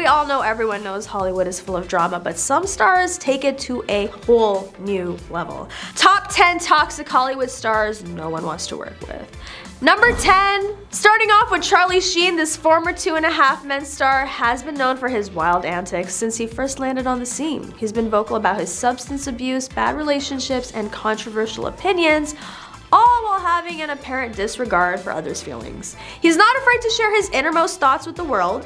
we all know, everyone knows Hollywood is full of drama, but some stars take it to a whole new level. Top 10 toxic Hollywood stars no one wants to work with. Number 10, starting off with Charlie Sheen, this former 2.5 Men star has been known for his wild antics since he first landed on the scene. He's been vocal about his substance abuse, bad relationships, and controversial opinions, all while having an apparent disregard for others' feelings. He's not afraid to share his innermost thoughts with the world,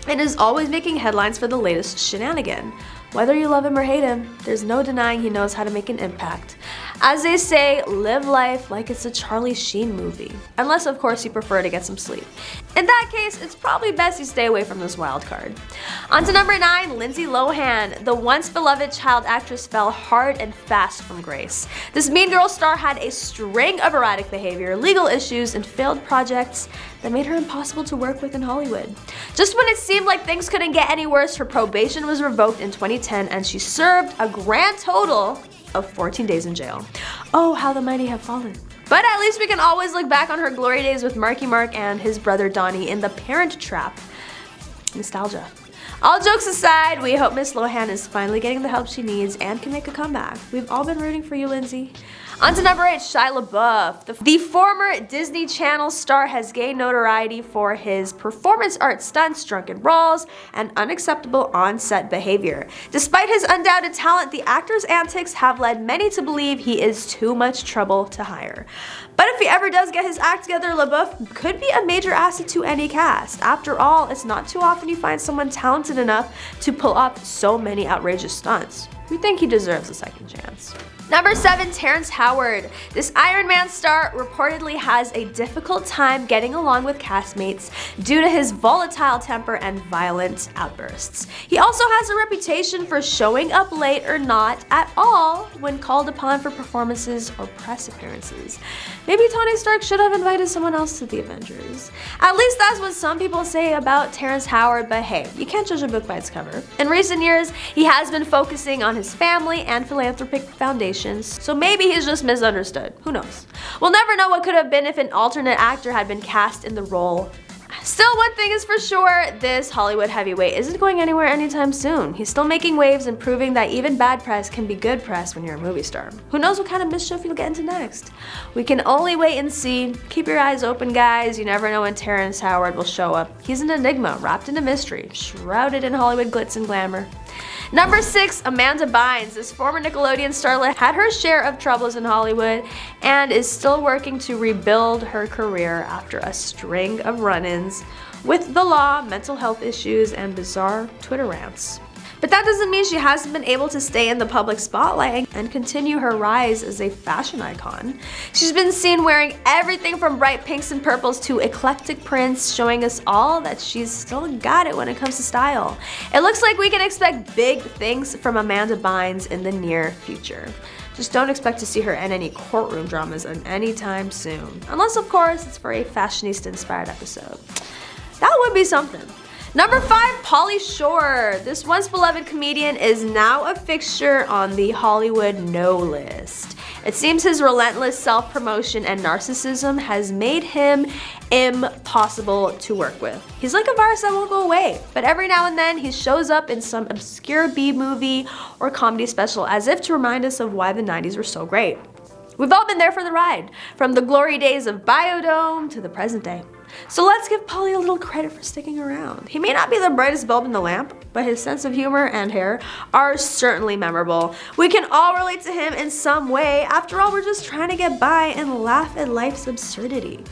and is always making headlines for the latest shenanigan. Whether you love him or hate him, there's no denying he knows how to make an impact. As they say, live life like it's a Charlie Sheen movie. Unless, of course, you prefer to get some sleep. In that case, it's probably best you stay away from this wild card. On to number 9, Lindsay Lohan. The once beloved child actress fell hard and fast from grace. This Mean Girls star had a string of erratic behavior, legal issues, and failed projects that made her impossible to work with in Hollywood. Just when it seemed like things couldn't get any worse, her probation was revoked in 2010 and she served a grand total of 14 days in jail. Oh, how the mighty have fallen. But at least we can always look back on her glory days with Marky Mark and his brother Donnie in The Parent Trap. Nostalgia. All jokes aside, we hope Miss Lohan is finally getting the help she needs and can make a comeback. We've all been rooting for you, Lindsay. On to number 8, Shia Labeouf. The former Disney Channel star has gained notoriety for his performance art stunts, drunken brawls, and unacceptable on-set behavior. Despite his undoubted talent, the actor's antics have led many to believe he is too much trouble to hire. But if he ever does get his act together, Labeouf could be a major asset to any cast. After all, it's not too often you find someone talented enough to pull off so many outrageous stunts. We think he deserves a second chance. Number 7, Terrence Howard. This Iron Man star reportedly has a difficult time getting along with castmates due to his volatile temper and violent outbursts. He also has a reputation for showing up late or not at all when called upon for performances or press appearances. Maybe Tony Stark should have invited someone else to the Avengers. At least that's what some people say about Terrence Howard, but hey, you can't judge a book by its cover. In recent years, he has been focusing on his family and philanthropic foundations, so maybe he's just misunderstood. Who knows? We'll never know what could have been if an alternate actor had been cast in the role. Still, one thing is for sure, this Hollywood heavyweight isn't going anywhere anytime soon. He's still making waves and proving that even bad press can be good press when you're a movie star. Who knows what kind of mischief you'll get into next? We can only wait and see. Keep your eyes open, guys. You never know when Terrence Howard will show up. He's an enigma, wrapped in a mystery, shrouded in Hollywood glitz and glamour. Number 6, Amanda Bynes. This former Nickelodeon starlet had her share of troubles in Hollywood and is still working to rebuild her career after a string of run-ins with the law, mental health issues, and bizarre Twitter rants. But that doesn't mean she hasn't been able to stay in the public spotlight and continue her rise as a fashion icon. She's been seen wearing everything from bright pinks and purples to eclectic prints, showing us all that she's still got it when it comes to style. It looks like we can expect big things from Amanda Bynes in the near future. Just don't expect to see her in any courtroom dramas anytime soon. Unless, of course, it's for a fashionista-inspired episode. That would be something. Number 5, Pauly Shore. This once beloved comedian is now a fixture on the Hollywood no list. It seems his relentless self-promotion and narcissism has made him impossible to work with. He's like a virus that won't go away, but every now and then he shows up in some obscure B-movie or comedy special as if to remind us of why the 90s were so great. We've all been there for the ride, from the glory days of Biodome to the present day. So let's give Pauly a little credit for sticking around. He may not be the brightest bulb in the lamp, but his sense of humor and hair are certainly memorable. We can all relate to him in some way. After all, we're just trying to get by and laugh at life's absurdity.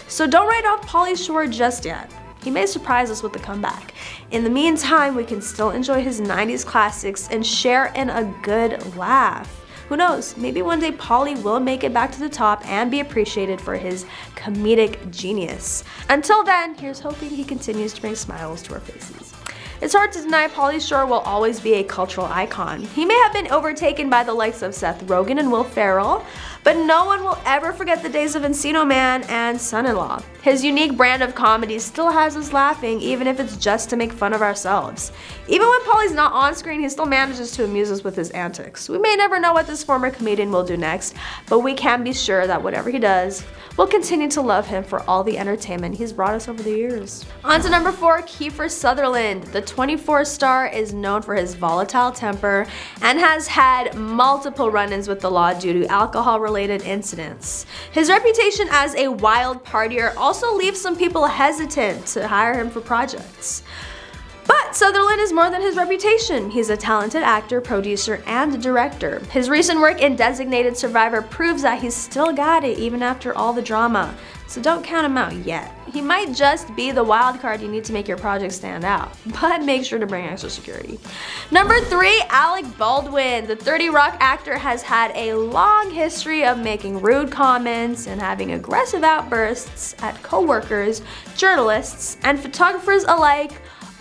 So don't write off Pauly Shore just yet. He may surprise us with a comeback. In the meantime, we can still enjoy his 90s classics and share in a good laugh. Who knows, maybe one day Pauly will make it back to the top and be appreciated for his comedic genius. Until then, here's hoping he continues to bring smiles to our faces. It's hard to deny Pauly Shore will always be a cultural icon. He may have been overtaken by the likes of Seth Rogen and Will Ferrell, But no one will ever forget the days of Encino Man and Son-in-Law. His unique brand of comedy still has us laughing, even if it's just to make fun of ourselves. Even when Pauly's not on screen, he still manages to amuse us with his antics. We may never know what this former comedian will do next, but we can be sure that whatever he does, we'll continue to love him for all the entertainment he's brought us over the years. On to number 4, Kiefer Sutherland. The 24 star is known for his volatile temper and has had multiple run-ins with the law due to alcohol-related incidents. His reputation as a wild partier also leaves some people hesitant to hire him for projects. But Sutherland is more than his reputation. He's a talented actor, producer, and director. His recent work in Designated Survivor proves that he's still got it even after all the drama. So don't count him out yet. He might just be the wild card you need to make your project stand out, but make sure to bring extra security. Number 3, Alec Baldwin. The 30 Rock actor has had a long history of making rude comments and having aggressive outbursts at co-workers, journalists, and photographers alike,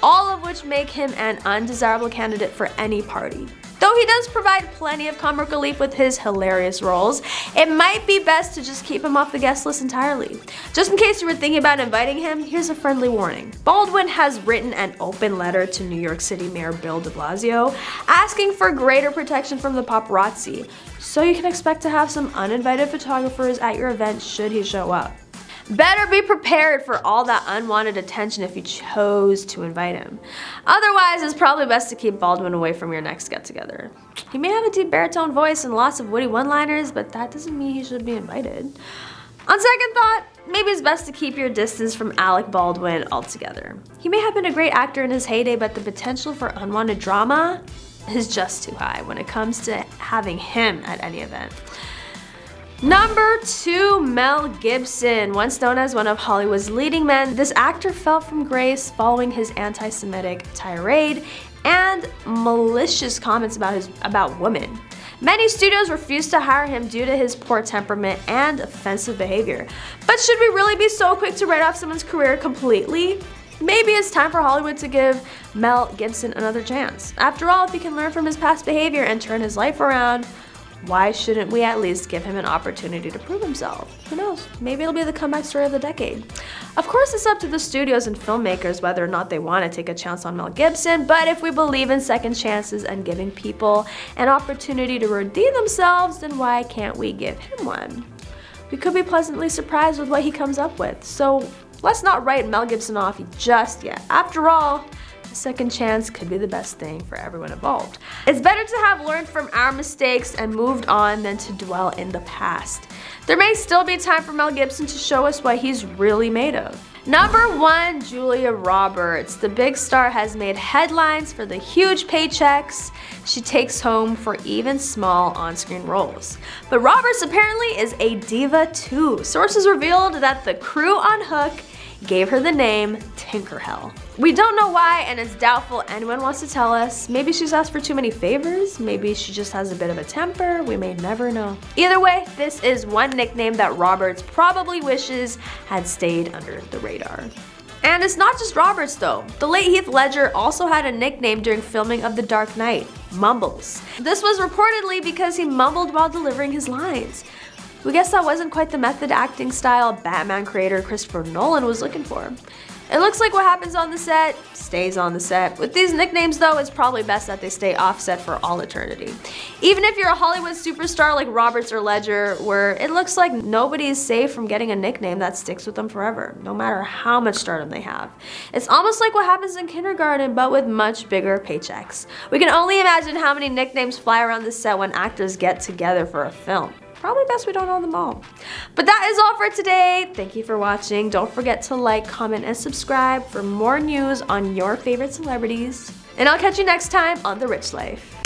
all of which make him an undesirable candidate for any party. Though he does provide plenty of comic relief with his hilarious roles, it might be best to just keep him off the guest list entirely. Just in case you were thinking about inviting him, here's a friendly warning. Baldwin has written an open letter to New York City Mayor Bill de Blasio asking for greater protection from the paparazzi, so you can expect to have some uninvited photographers at your event should he show up. Better be prepared for all that unwanted attention if you chose to invite him. Otherwise, it's probably best to keep Baldwin away from your next get-together. He may have a deep baritone voice and lots of witty one-liners, but that doesn't mean he should be invited. On second thought, maybe it's best to keep your distance from Alec Baldwin altogether. He may have been a great actor in his heyday, but the potential for unwanted drama is just too high when it comes to having him at any event. Number 2, Mel Gibson. Once known as one of Hollywood's leading men, this actor fell from grace following his anti-Semitic tirade and malicious comments about women. Many studios refused to hire him due to his poor temperament and offensive behavior. But should we really be so quick to write off someone's career completely? Maybe it's time for Hollywood to give Mel Gibson another chance. After all, if he can learn from his past behavior and turn his life around, why shouldn't we at least give him an opportunity to prove himself? Who knows? Maybe it'll be the comeback story of the decade. Of course, it's up to the studios and filmmakers whether or not they want to take a chance on Mel Gibson, but if we believe in second chances and giving people an opportunity to redeem themselves, then why can't we give him one? We could be pleasantly surprised with what he comes up with, so let's not write Mel Gibson off just yet. After all, a second chance could be the best thing for everyone involved. It's better to have learned from our mistakes and moved on than to dwell in the past. There may still be time for Mel Gibson to show us what he's really made of. Number 1, Julia Roberts. The big star has made headlines for the huge paychecks she takes home for even small on-screen roles. But Roberts apparently is a diva too. Sources revealed that the crew on Hook gave her the name Tinkerhell. We don't know why, and it's doubtful anyone wants to tell us. Maybe she's asked for too many favors, maybe she just has a bit of a temper, we may never know. Either way, this is one nickname that Roberts probably wishes had stayed under the radar. And it's not just Roberts though. The late Heath Ledger also had a nickname during filming of The Dark Knight, Mumbles. This was reportedly because he mumbled while delivering his lines. We guess that wasn't quite the method acting style Batman creator Christopher Nolan was looking for. It looks like what happens on the set stays on the set. With these nicknames though, it's probably best that they stay offset for all eternity. Even if you're a Hollywood superstar like Roberts or Ledger, where it looks like nobody's safe from getting a nickname that sticks with them forever, no matter how much stardom they have. It's almost like what happens in kindergarten, but with much bigger paychecks. We can only imagine how many nicknames fly around the set when actors get together for a film. Probably best we don't know them all. But that is all for today. Thank you for watching. Don't forget to like, comment, and subscribe for more news on your favorite celebrities. And I'll catch you next time on The Rich Life.